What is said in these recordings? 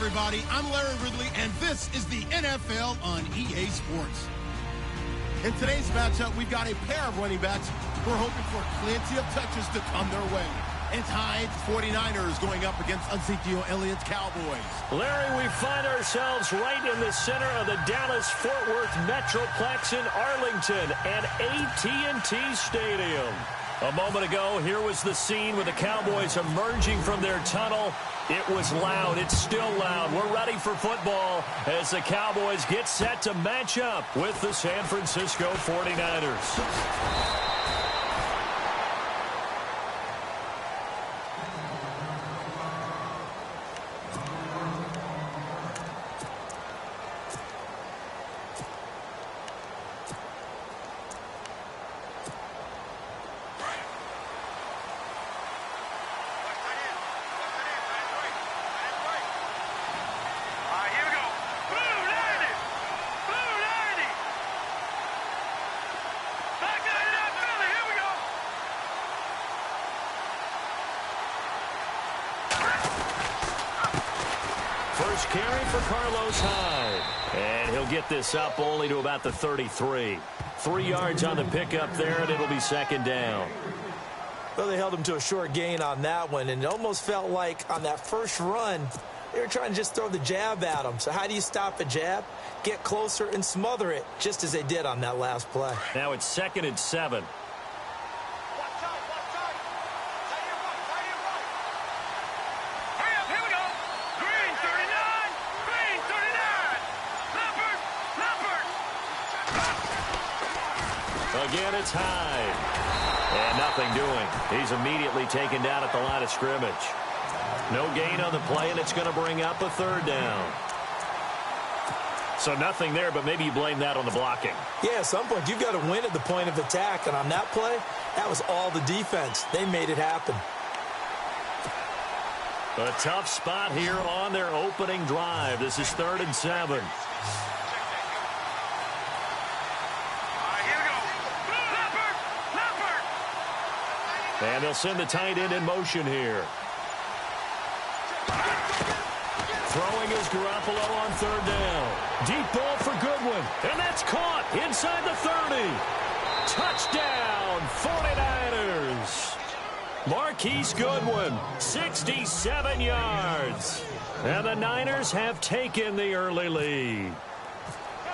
everybody. I'm Larry Ridley, and this is the NFL on EA Sports. In today's matchup, we've got a pair of running backs who are hoping for plenty of touches to come their way. It's Hyde's 49ers going up against Ezekiel Elliott's Cowboys. Larry, we find ourselves right in the center of the Dallas-Fort Worth Metroplex in Arlington and AT&T Stadium. A moment ago, here was the scene with the Cowboys emerging from their tunnel. It was loud. It's still loud. We're ready for football as the Cowboys get set to match up with the San Francisco 49ers. First carry for Carlos Hyde. And he'll get this up only to about the 33. 3 yards on the pickup there, and it'll be second down. Well, they held him to a short gain on that one, and it almost felt like on that first run, they were trying to just throw the jab at him. So how do you stop a jab? Get closer and smother it, just as they did on that last play. Now it's 2nd and 7. Again, it's Hyde. And nothing doing. He's immediately taken down at the line of scrimmage. No gain on the play, and it's going to bring up a 3rd down. So nothing there, but maybe you blame that on the blocking. Yeah, at some point, you've got to win at the point of attack. And on that play, that was all the defense. They made it happen. A tough spot here on their opening drive. This is 3rd and 7. And they'll send the tight end in motion here. Throwing is Garoppolo on 3rd down. Deep ball for Goodwin. And that's caught inside the 30. Touchdown, 49ers. Marquise Goodwin, 67 yards. And the Niners have taken the early lead.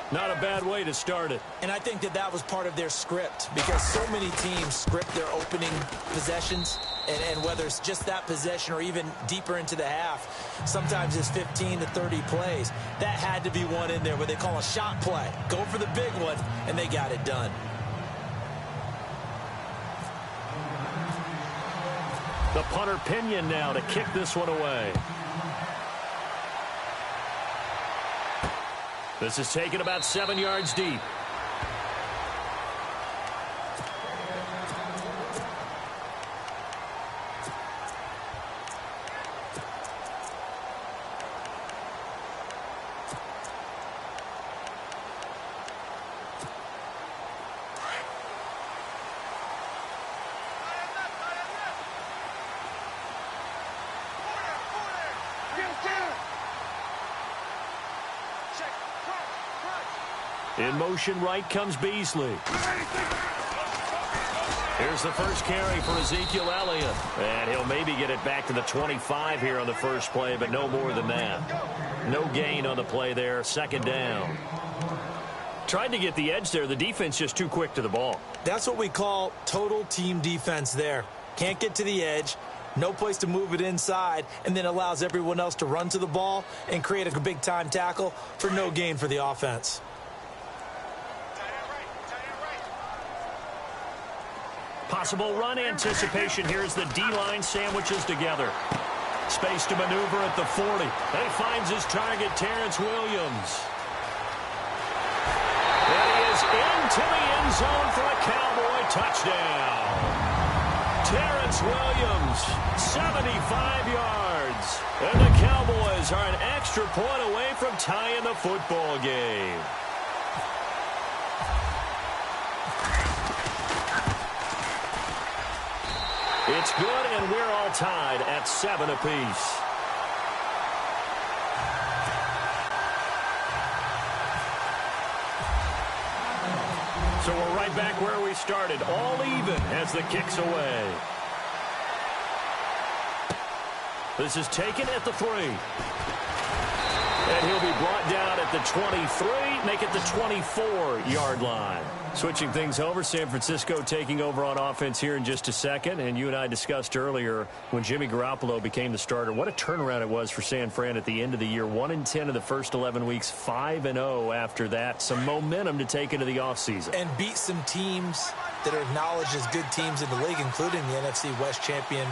Not a bad way to start it. And I think that was part of their script, because so many teams script their opening possessions, and whether it's just that possession or even deeper into the half, sometimes it's 15 to 30 plays. That had to be one in there where they call a shot play. Go for the big one, and they got it done. The punter Pinion now to kick this one away. This is taken about 7 yards deep. In motion right comes Beasley. Here's the first carry for Ezekiel Elliott. And he'll maybe get it back to the 25 here on the first play, but no more than that. No gain on the play there. 2nd down. Tried to get the edge there. The defense just too quick to the ball. That's what we call total team defense there. Can't get to the edge. No place to move it inside, and then allows everyone else to run to the ball and create a big-time tackle for no gain for the offense. Possible run anticipation here as the D-line sandwiches together. Space to maneuver at the 40. And he finds his target, Terrence Williams. And he is into the end zone for a Cowboy touchdown. Terrence Williams, 75 yards. And the Cowboys are an extra point away from tying the football game. It's good, and we're all tied at 7 apiece. So we're right back where we started, all even as the kick's away. This is taken at the 3. And he'll be brought down at the 23, make it the 24-yard line. Switching things over, San Francisco taking over on offense here in just a second. And you and I discussed earlier when Jimmy Garoppolo became the starter, what a turnaround it was for San Fran at the end of the year. 1-10 in the first 11 weeks, 5-0 after that. Some momentum to take into the offseason. And beat some teams that are acknowledged as good teams in the league, including the NFC West champion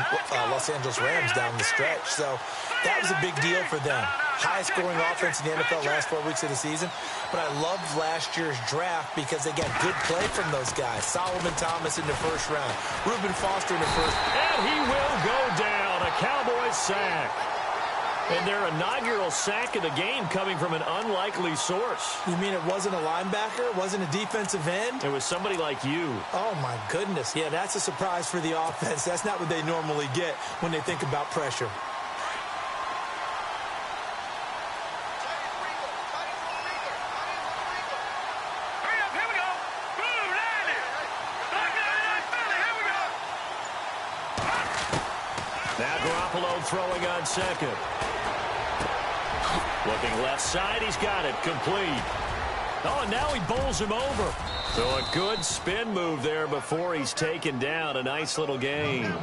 Los Angeles Rams down the stretch. So that was a big deal for them. Highest scoring offense in the NFL last 4 weeks of the season. But I loved last year's draft because they got good play from those guys. Solomon Thomas in the first round. Reuben Foster in the first. And he will go down. A Cowboys sack. And their inaugural sack of the game coming from an unlikely source. You mean it wasn't a linebacker? It wasn't a defensive end? It was somebody like you. Oh, my goodness. Yeah, that's a surprise for the offense. That's not what they normally get when they think about pressure. Now Garoppolo throwing on second. Looking left side, he's got it, complete. Oh, and now he bowls him over. So a good spin move there before he's taken down. A nice little gain.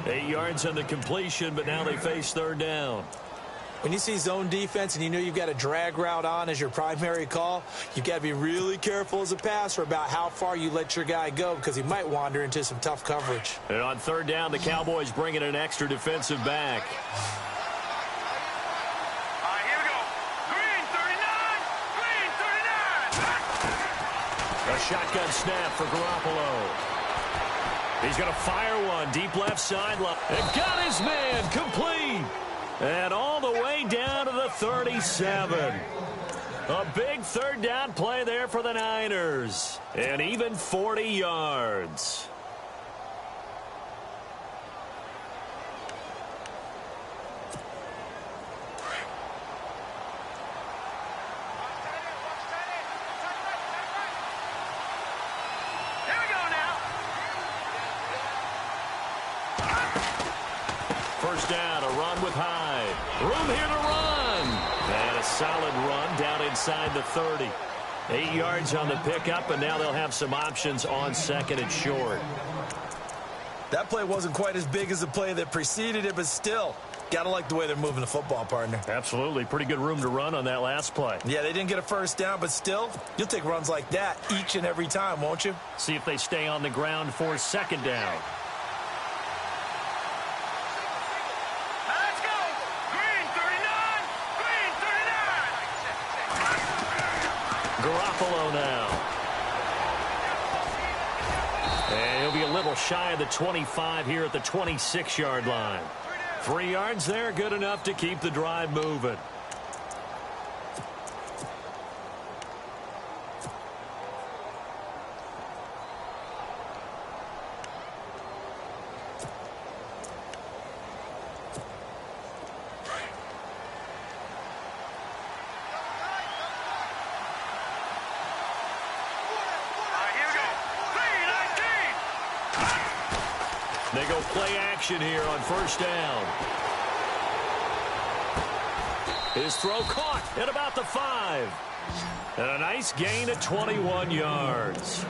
8 yards on the completion, but now they face third down. When you see zone defense and you know you've got a drag route on as your primary call, you've got to be really careful as a passer about how far you let your guy go because he might wander into some tough coverage. And on third down, the Cowboys bring in an extra defensive back. Here we go. Green 39. Green 39. A shotgun snap for Garoppolo. He's going to fire one deep left sideline. And got his man complete. And all the way down to the 37. A big third down play there for the Niners. And even 40 yards. Here we go now. First down, a run with Hyde. Room here to run. And a solid run down inside the 30. 8 yards on the pickup, and now they'll have some options on second and short. That play wasn't quite as big as the play that preceded it, but still, got to like the way they're moving the football, partner. Absolutely. Pretty good room to run on that last play. Yeah, they didn't get a first down, but still, you'll take runs like that each and every time, won't you? See if they stay on the ground for second down. Let's go. Green 39. Green 39. Garoppolo now. And he'll be a little shy of the 25 here at the 26-yard line. 3 yards there, good enough to keep the drive moving. Here we go. Green 19. They go play action here on first down. His throw caught at about the 5. And a nice gain of 21 yards.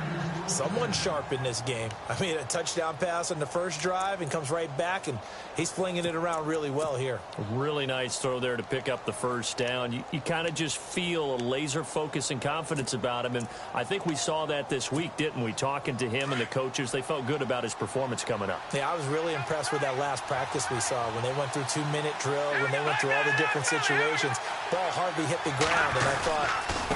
Someone sharp in this game. I mean, a touchdown pass on the first drive and comes right back, and he's flinging it around really well here. A really nice throw there to pick up the first down. You kind of just feel a laser focus and confidence about him, and I think we saw that this week, didn't we? Talking to him and the coaches, they felt good about his performance coming up. Yeah, I was really impressed with that last practice we saw when they went through 2-minute drill, when they went through all the different situations. Ball hardly hit the ground, and I thought,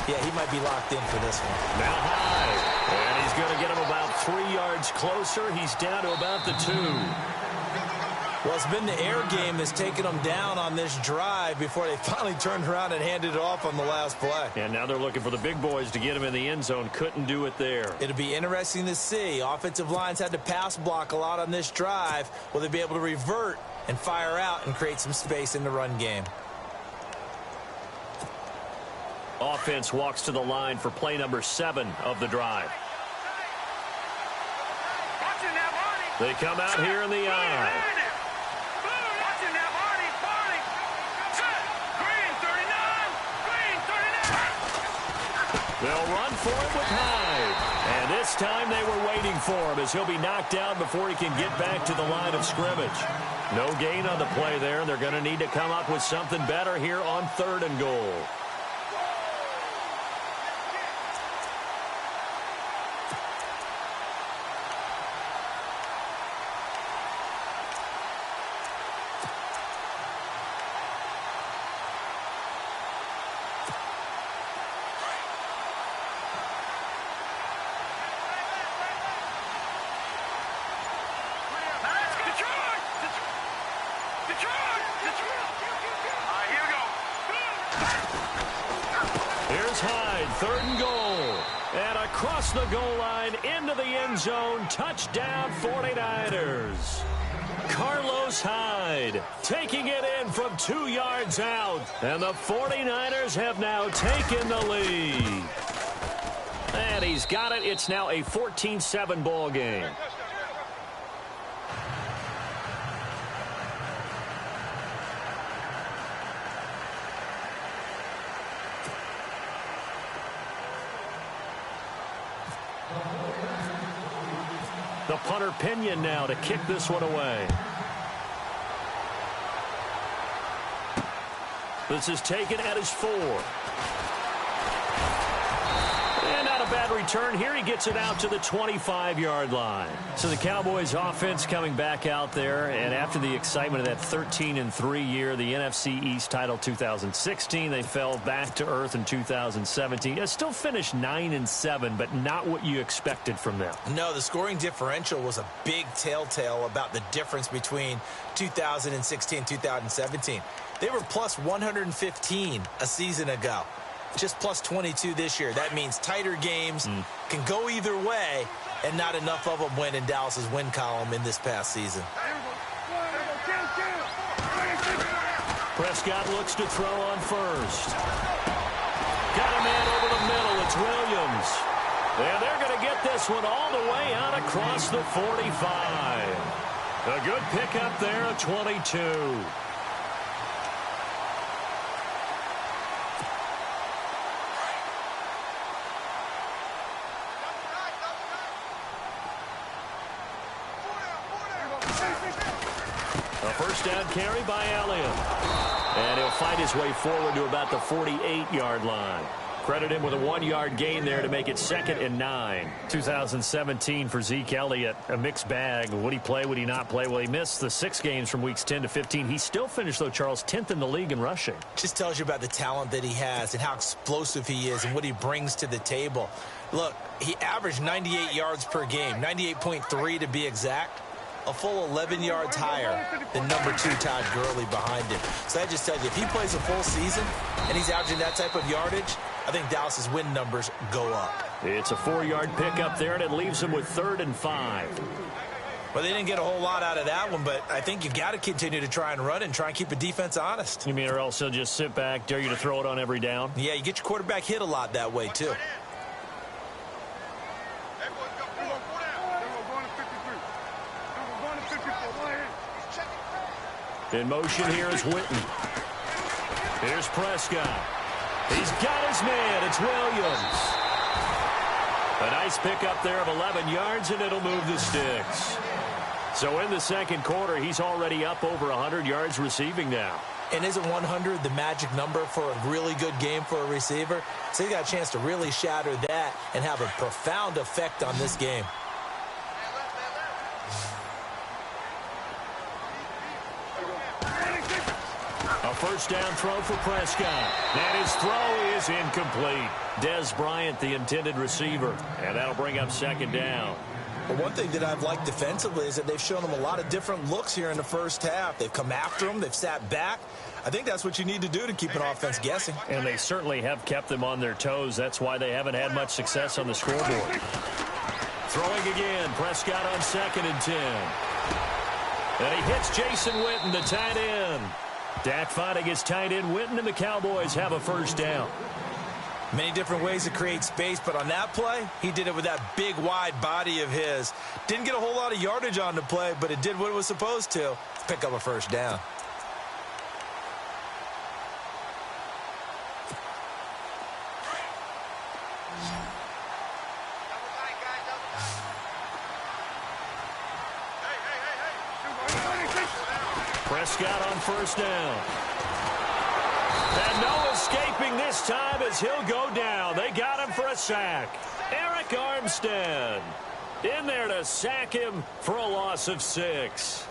yeah, he might be locked in for this one. Now high. And he's going to get him about 3 yards closer. He's down to about the 2. Well, it's been the air game that's taken them down on this drive before they finally turned around and handed it off on the last play. And now they're looking for the big boys to get him in the end zone. Couldn't do it there. It'll be interesting to see. Offensive lines had to pass block a lot on this drive. Will they be able to revert and fire out and create some space in the run game? Offense walks to the line for play number 7 of the drive. They come out here in the I. Watching now, Marty. Set. Green 39. Green 39. They'll run for it with Hyde. And this time they were waiting for him as he'll be knocked down before he can get back to the line of scrimmage. No gain on the play there. They're going to need to come up with something better here on 3rd and goal. Here's Hyde, 3rd and goal. And across the goal line into the end zone. Touchdown 49ers. Carlos Hyde taking it in from 2 yards out. And the 49ers have now taken the lead. And he's got it. It's now a 14-7 ball game. The punter Pinion now to kick this one away. This is taken at his 4. And not a bad return here. He gets it out to the 25-yard line. So the Cowboys offense coming back out there, and after the excitement of that 13-3 year, the NFC East title 2016, they fell back to earth in 2017. It still finished 9-7, but not what you expected from them. No, the scoring differential was a big telltale about the difference between 2016 and 2017. They were plus 115 a season ago. Just plus 22 this year. That means tighter games can go either way, and not enough of them went in Dallas's win column in this past season. Prescott looks to throw on first. Got a man over the middle. It's Williams. And they're going to get this one all the way out across the 45. A good pickup there, a 22. A first down carry by Elliott. And he'll fight his way forward to about the 48-yard line. Credit him with a 1-yard gain there to make it 2nd and 9. 2017 for Zeke Elliott, a mixed bag. Would he play? Would he not play? Well, he missed the 6 games from weeks 10 to 15. He still finished, though, Charles, 10th in the league in rushing. Just tells you about the talent that he has and how explosive he is and what he brings to the table. Look, he averaged 98 yards per game, 98.3 to be exact. A full 11 yards higher than number 2 Todd Gurley behind him. So that just tells you, if he plays a full season and he's averaging that type of yardage, I think Dallas's win numbers go up. It's a 4-yard pickup there, and it leaves him with 3rd and 5. Well, they didn't get a whole lot out of that one, but I think you've got to continue to try and run and try and keep the defense honest. You mean, or else he'll just sit back, dare you to throw it on every down? Yeah, you get your quarterback hit a lot that way, too. In motion here is Witten. Here's Prescott. He's got his man. It's Williams. A nice pickup there of 11 yards, and it'll move the sticks. So in the second quarter, he's already up over 100 yards receiving now. And isn't 100 the magic number for a really good game for a receiver? So he got a chance to really shatter that and have a profound effect on this game. A first down throw for Prescott. And his throw is incomplete. Dez Bryant, the intended receiver. And that'll bring up 2nd down. But one thing that I've liked defensively is that they've shown him a lot of different looks here in the first half. They've come after him. They've sat back. I think that's what you need to do to keep an offense guessing. And they certainly have kept them on their toes. That's why they haven't had much success on the scoreboard. Throwing again. Prescott on 2nd and 10. And he hits Jason Witten, the tight end. Dak fighting his tight end Witten, and the Cowboys have a first down. Many different ways to create space, but on that play, he did it with that big, wide body of his. Didn't get a whole lot of yardage on the play, but it did what it was supposed to. Pick up a first down. Prescott on first down. And no escaping this time as he'll go down. They got him for a sack. Eric Armstead in there to sack him for a loss of 6.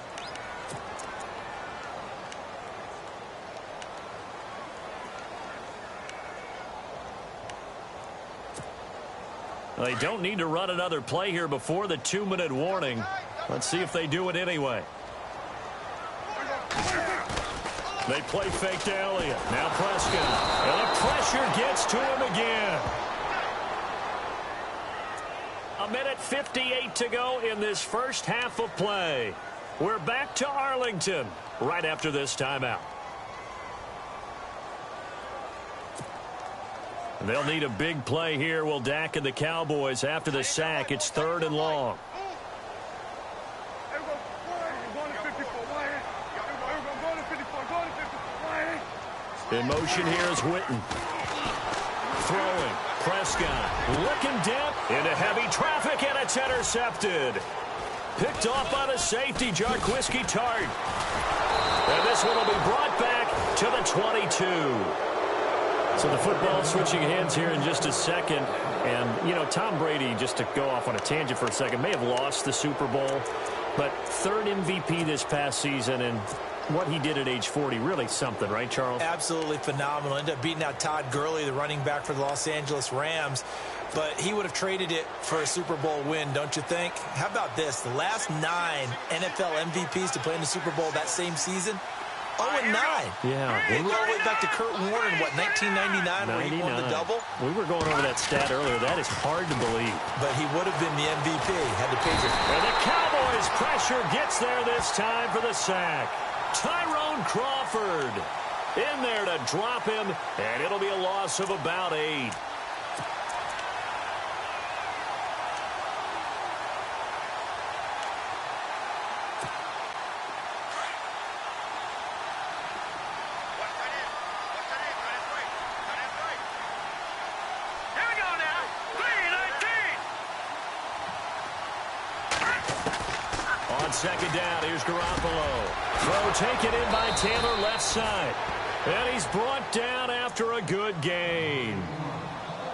They don't need to run another play here before the 2-minute warning. Let's see if they do it anyway. They play fake to Elliott. Now Prescott. And the pressure gets to him again. 1:58 to go in this first half of play. We're back to Arlington right after this timeout. They'll need a big play here. Will Dak and the Cowboys after the sack. It's 3rd and long. In motion here is Witten. Throwing. Prescott looking deep into heavy traffic, and it's intercepted. Picked off by the safety, Jarquiski Tart. And this one will be brought back to the 22. So the football switching hands here in just a second. And, you know, Tom Brady, just to go off on a tangent for a second, may have lost the Super Bowl. But 3rd MVP this past season, and what he did at age 40, really something, right, Charles? Absolutely phenomenal. Ended up beating out Todd Gurley, the running back for the Los Angeles Rams. But he would have traded it for a Super Bowl win, don't you think? How about this? The last 9 NFL MVPs to play in the Super Bowl that same season, 0-9. Yeah. They go all the way back to Kurt Warner in, what, 1999 where he won the double? We were going over that stat earlier. That is hard to believe. But he would have been the MVP had the Patriots. And the Cowboys pressure gets there this time for the sack. Tyrone Crawford in there to drop him, and it'll be a loss of about 8. Second down, here's Garoppolo. Throw taken in by Taylor left side. And he's brought down after a good gain.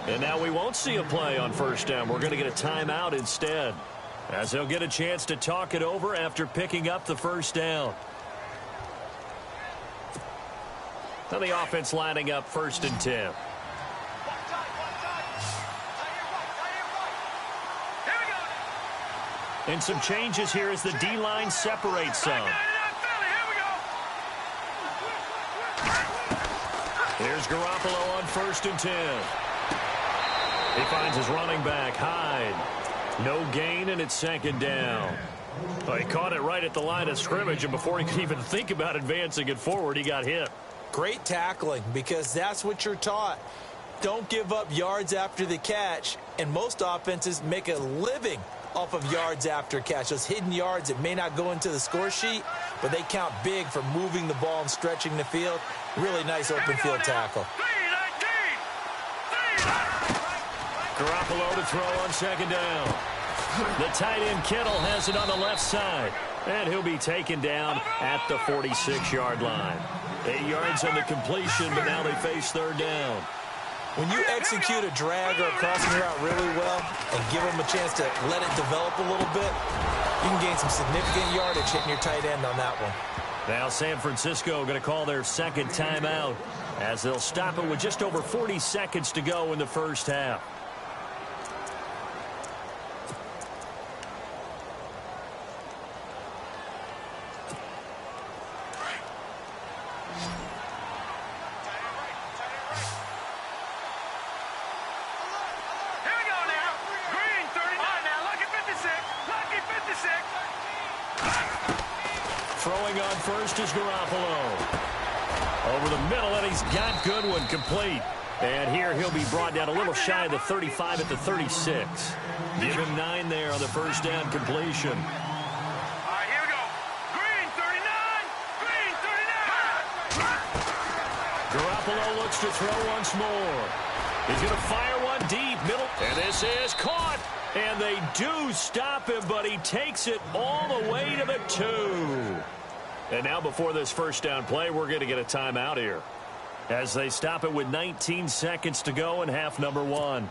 And now we won't see a play on first down. We're going to get a timeout instead, as he'll get a chance to talk it over after picking up the first down. Now the offense lining up 1st and 10. And some changes here as the D-line separates some. Here's Garoppolo on 1st and 10. He finds his running back, Hyde. No gain, and it's 2nd down. Well, he caught it right at the line of scrimmage, and before he could even think about advancing it forward, he got hit. Great tackling, because that's what you're taught. Don't give up yards after the catch, and most offenses make a living off of yards after catch. Those hidden yards that may not go into the score sheet, but they count big for moving the ball and stretching the field. Really nice open field tackle. Garoppolo to throw on 2nd down. The tight end Kittle has it on the left side, and he'll be taken down at the 46-yard line. 8 yards on the completion, but now they face 3rd down. When you execute a drag or a crossing route really well and give them a chance to let it develop a little bit, you can gain some significant yardage hitting your tight end on that one. Now San Francisco going to call their 2nd timeout as they'll stop it with just over 40 seconds to go in the first half. Throwing on first is Garoppolo. Over the middle, and he's got Goodwin complete. And here he'll be brought down a little shy of the 35 at the 36. Give him 9 there on the first down completion. All right, here we go. Green 39. Green 39. Garoppolo looks to throw once more. He's going to fire one deep, middle. And this is caught. And they do stop him, but he takes it all the way to the 2. And now before this first down play, we're going to get a timeout here, as they stop it with 19 seconds to go in half number 1.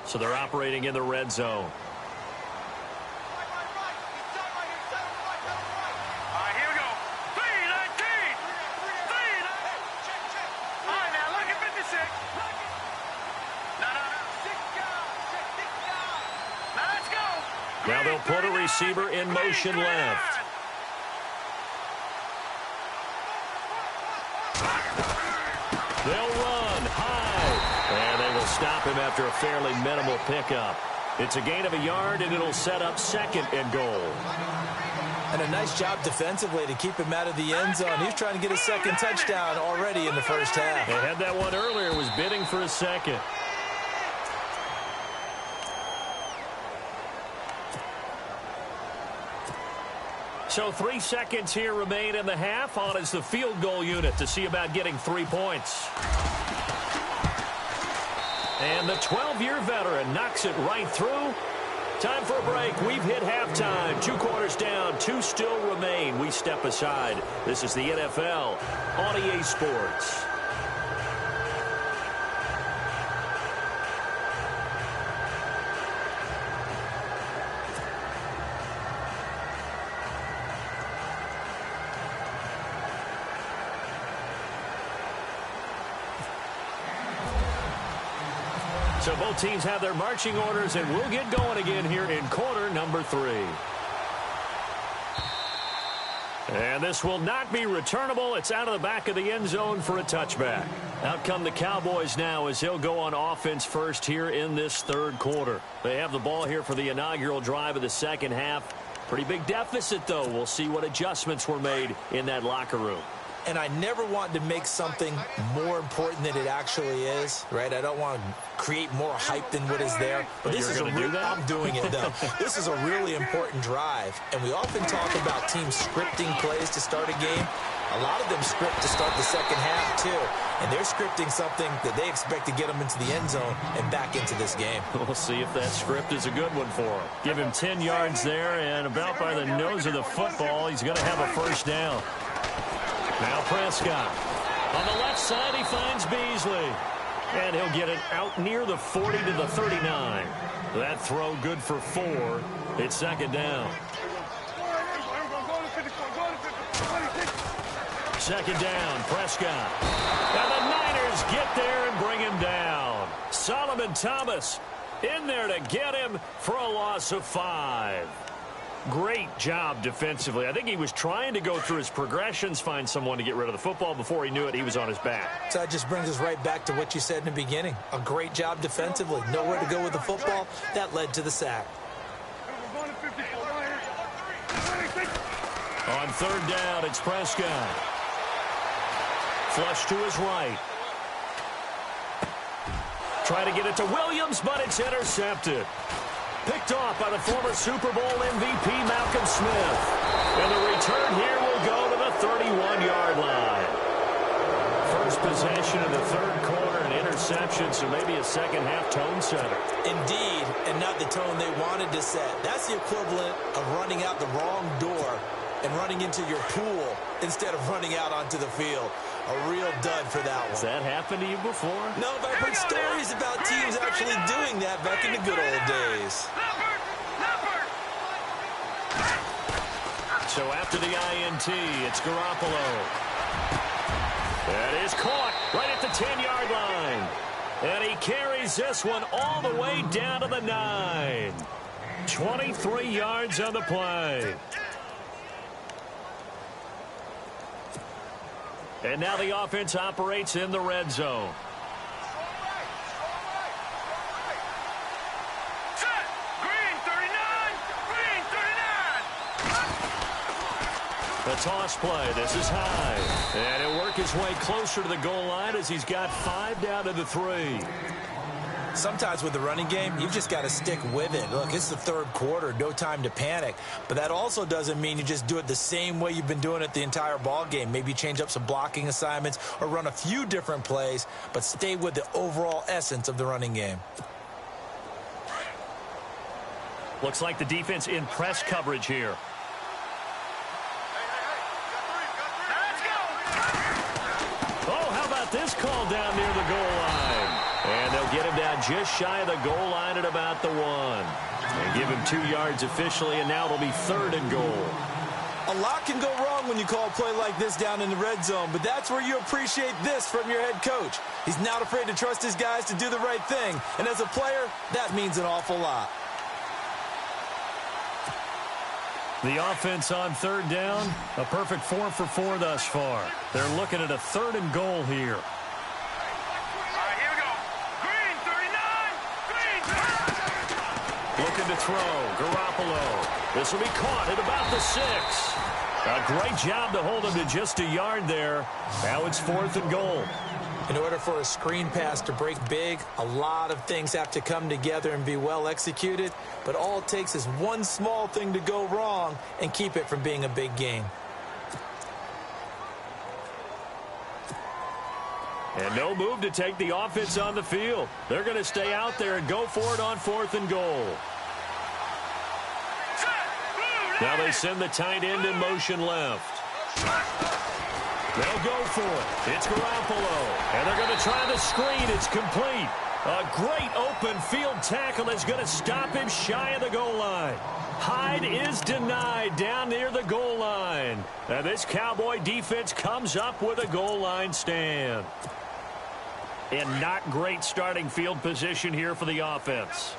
So they're operating in the red zone. All right, here we go. 3-19. 3-19. All right, now look at 56. No. Now let's go. Now they'll put a receiver in motion left. They'll run high, and they will stop him after a fairly minimal pickup. It's a gain of a yard, and it'll set up 2nd and goal. And a nice job defensively to keep him out of the end zone. He's trying to get his 2nd touchdown already in the first half. They had that one earlier, was bidding for a 2nd. So 3 seconds here remain in the half. On is the field goal unit to see about getting 3 points. And the 12-year veteran knocks it right through. Time for a break. We've hit halftime. 2 quarters down, 2 still remain. We step aside. This is the NFL on EA Sports. So both teams have their marching orders, and we'll get going again here in quarter number 3. And this will not be returnable. It's out of the back of the end zone for a touchback. Out come the Cowboys now as he'll go on offense first here in this 3rd quarter. They have the ball here for the inaugural drive of the second half. Pretty big deficit, though. We'll see what adjustments were made in that locker room. And I never want to make something more important than it actually is, right? I don't want to create more hype than what is there. But this is a real, I'm doing it, though. This is a really important drive. And we often talk about teams scripting plays to start a game. A lot of them script to start the second half, too. And they're scripting something that they expect to get them into the end zone and back into this game. We'll see if that script is a good one for him. Give him 10 yards there, and about by the nose of the football, he's going to have a first down. Now Prescott. On the left side, he finds Beasley. And he'll get it out near the 40 to the 39. That throw good for 4. It's 2nd down. 2nd down, Prescott. And the Niners get there and bring him down. Solomon Thomas in there to get him for a loss of 5. Great job defensively. I think he was trying to go through his progressions, find someone to get rid of the football. Before he knew it, he was on his back. So that just brings us right back to what you said in the beginning. A great job defensively. Nowhere to go with the football. That led to the sack. On 3rd down, it's Prescott. Flush to his right. Try to get it to Williams, but it's intercepted. Picked off by the former Super Bowl MVP Malcolm Smith. And the return here will go to the 31-yard line. First possession of the 3rd quarter, an interception, so maybe a second-half tone setter. Indeed, and not the tone they wanted to set. That's the equivalent of running out the wrong door and running into your pool instead of running out onto the field. A real dud for that one. Has that happened to you before? No, but I've heard stories about teams actually doing that back in the good old days. So after the INT, it's Garoppolo. That is caught right at the 10-yard line. And he carries this one all the way down to the 9. 23 yards on the play. And now the offense operates in the red zone. Set. Green 39. Green 39. The toss play. This is high. And he'll work his way closer to the goal line as he's got 5 down to the 3. Sometimes with the running game, you've just got to stick with it. Look, it's the third quarter, no time to panic. But that also doesn't mean you just do it the same way you've been doing it the entire ball game. Maybe change up some blocking assignments or run a few different plays, but stay with the overall essence of the running game. Looks like the defense in press coverage here. Oh, how about this call down near the goal line? And they'll get him down just shy of the goal line at about the 1. And give him 2 yards officially, and now it'll be 3rd and goal. A lot can go wrong when you call a play like this down in the red zone, but that's where you appreciate this from your head coach. He's not afraid to trust his guys to do the right thing, and as a player, that means an awful lot. The offense on 3rd down, a perfect 4 for 4 thus far. They're looking at a 3rd and goal here. Looking to throw. Garoppolo. This will be caught at about the 6. A great job to hold him to just a yard there. Now it's 4th and goal. In order for a screen pass to break big, a lot of things have to come together and be well executed. But all it takes is one small thing to go wrong and keep it from being a big gain. And no move to take the offense on the field. They're going to stay out there and go for it on 4th and goal. Now they send the tight end in motion left. They'll go for it. It's Garoppolo. And they're going to try the screen. It's complete. A great open field tackle is going to stop him shy of the goal line. Hyde is denied down near the goal line. And this Cowboy defense comes up with a goal line stand. And not great starting field position here for the offense.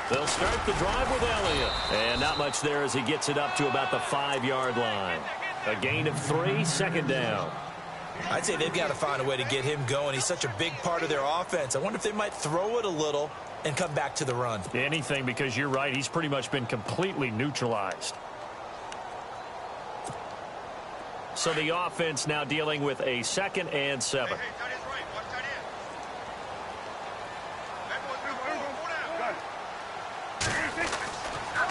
They'll start the drive with Elliott. And not much there as he gets it up to about the 5-yard line. A gain of 3, 2nd down. I'd say they've got to find a way to get him going. He's such a big part of their offense. I wonder if they might throw it a little and come back to the run. Anything, because you're right. He's pretty much been completely neutralized. So the offense now dealing with a 2nd and 7.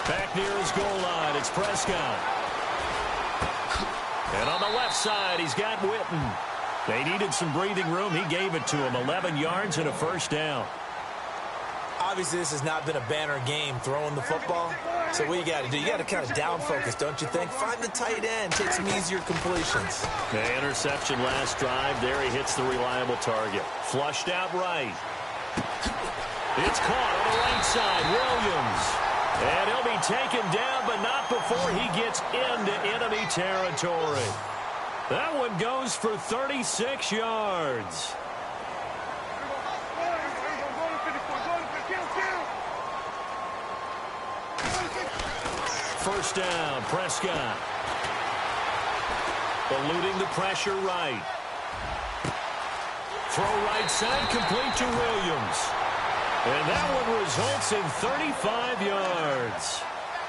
Back near his goal line, it's Prescott. And on the left side, he's got Witten. They needed some breathing room. He gave it to him. 11 yards and a 1st down. Obviously, this has not been a banner game throwing the football. So what you got to do, you got to kind of down focus, don't you think? Find the tight end, take some easier completions. The interception last drive. There he hits the reliable target. Flushed out right. It's caught on the right side. Williams. And he'll be taken down, but not before he gets into enemy territory. That one goes for 36 yards. First down, Prescott. Eluding the pressure right. Throw right side, complete to Williams. And that one results in 35 yards.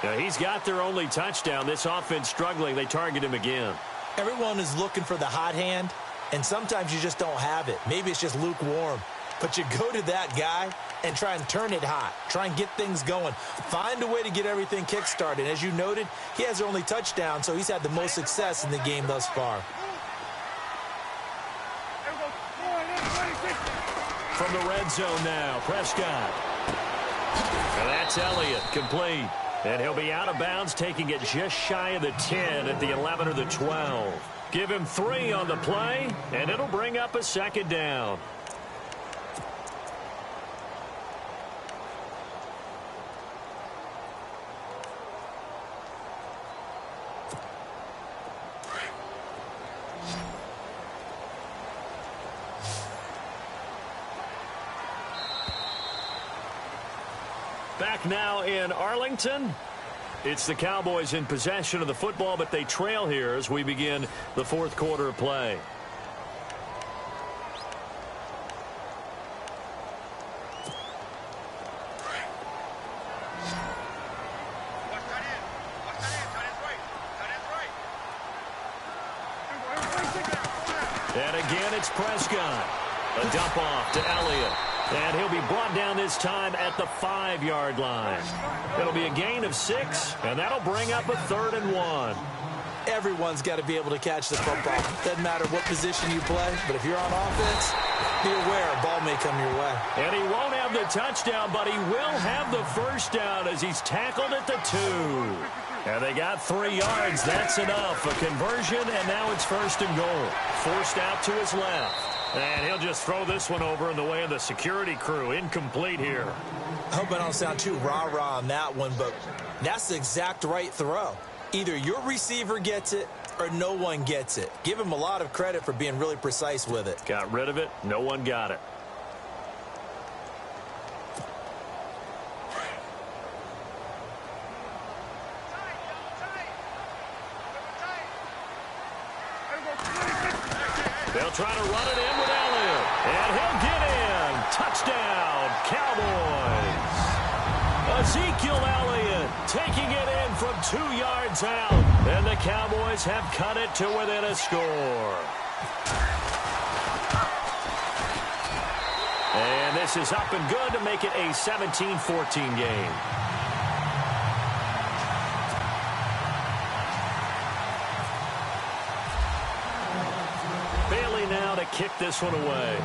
Now, he's got their only touchdown. This offense struggling. They target him again. Everyone is looking for the hot hand, and sometimes you just don't have it. Maybe it's just lukewarm. But you go to that guy and try and turn it hot. Try and get things going. Find a way to get everything kick-started. As you noted, he has their only touchdown, so he's had the most success in the game thus far. From the red zone now, Prescott. And that's Elliott, complete. And he'll be out of bounds, taking it just shy of the 10 at the 11 or the 12. Give him 3 on the play, and it'll bring up a 2nd down. Back now in Arlington. It's the Cowboys in possession of the football, but they trail here as we begin the 4th quarter of play. And again, it's Prescott. A dump off to Elliott. And he'll be brought down this time at the 5-yard line. It'll be a gain of 6, and that'll bring up a 3rd and 1. Everyone's got to be able to catch the football. Doesn't matter what position you play, but if you're on offense, be aware a ball may come your way. And he won't have the touchdown, but he will have the first down as he's tackled at the 2. And they got 3 yards. That's enough. A conversion, and now it's 1st and goal. Forced out to his left. And he'll just throw this one over in the way of the security crew. Incomplete here. I hope I don't sound too rah-rah on that one, but that's the exact right throw. Either your receiver gets it or no one gets it. Give him a lot of credit for being really precise with it. Got rid of it. No one got it. They'll try to run it in with Elliott. And he'll get in. Touchdown, Cowboys. Ezekiel Elliott taking it in from 2 yards out. And the Cowboys have cut it to within a score. And this is up and good to make it a 17-14 game. Now to kick this one away.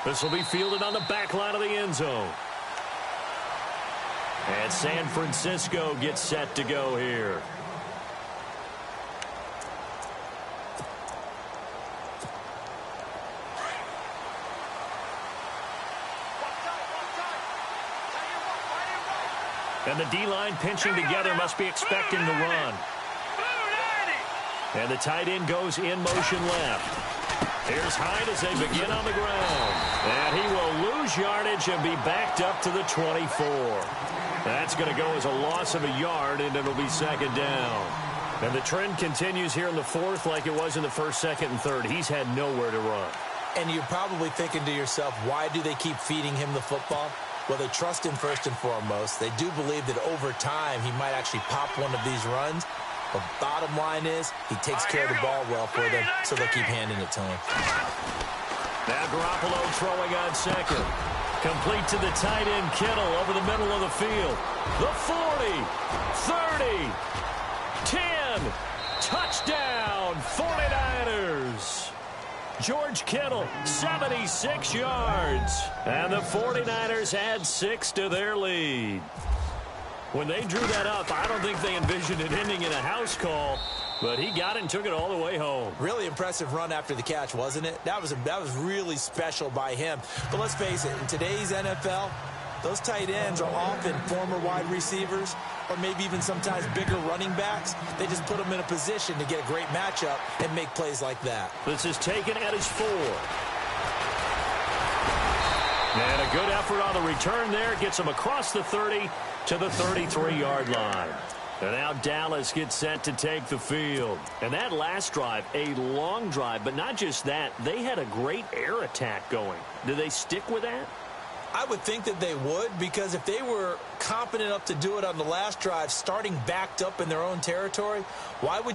This will be fielded on the back line of the end zone. And San Francisco gets set to go here. And the D-line pinching together must be expecting the run. And the tight end goes in motion left. Here's Hyde as they begin on the ground. And he will lose yardage and be backed up to the 24. That's going to go as a loss of a yard, and it'll be 2nd down. And the trend continues here in the 4th like it was in the 1st, 2nd, and 3rd. He's had nowhere to run. And you're probably thinking to yourself, why do they keep feeding him the football? Well, they trust him first and foremost. They do believe that over time he might actually pop one of these runs. But bottom line is, he takes care of the ball well for them, so they'll keep handing it to him. Now Garoppolo throwing on 2nd. Complete to the tight end Kittle over the middle of the field. The 40, 30, 10, touchdown, 49ers. George Kittle, 76 yards. And the 49ers add 6 to their lead. When they drew that up, I don't think they envisioned it ending in a house call, but he got it and took it all the way home. Really impressive run after the catch, wasn't it? That was really special by him. But let's face it, in today's NFL, those tight ends are often former wide receivers or maybe even sometimes bigger running backs. They just put them in a position to get a great matchup and make plays like that. This is taken at his 4. And a good effort on the return there. Gets him across the 30 to the 33-yard line. And now Dallas gets set to take the field. And that last drive, a long drive, but not just that. They had a great air attack going. Do they stick with that? I would think that they would, because if they were confident enough to do it on the last drive, starting backed up in their own territory, why would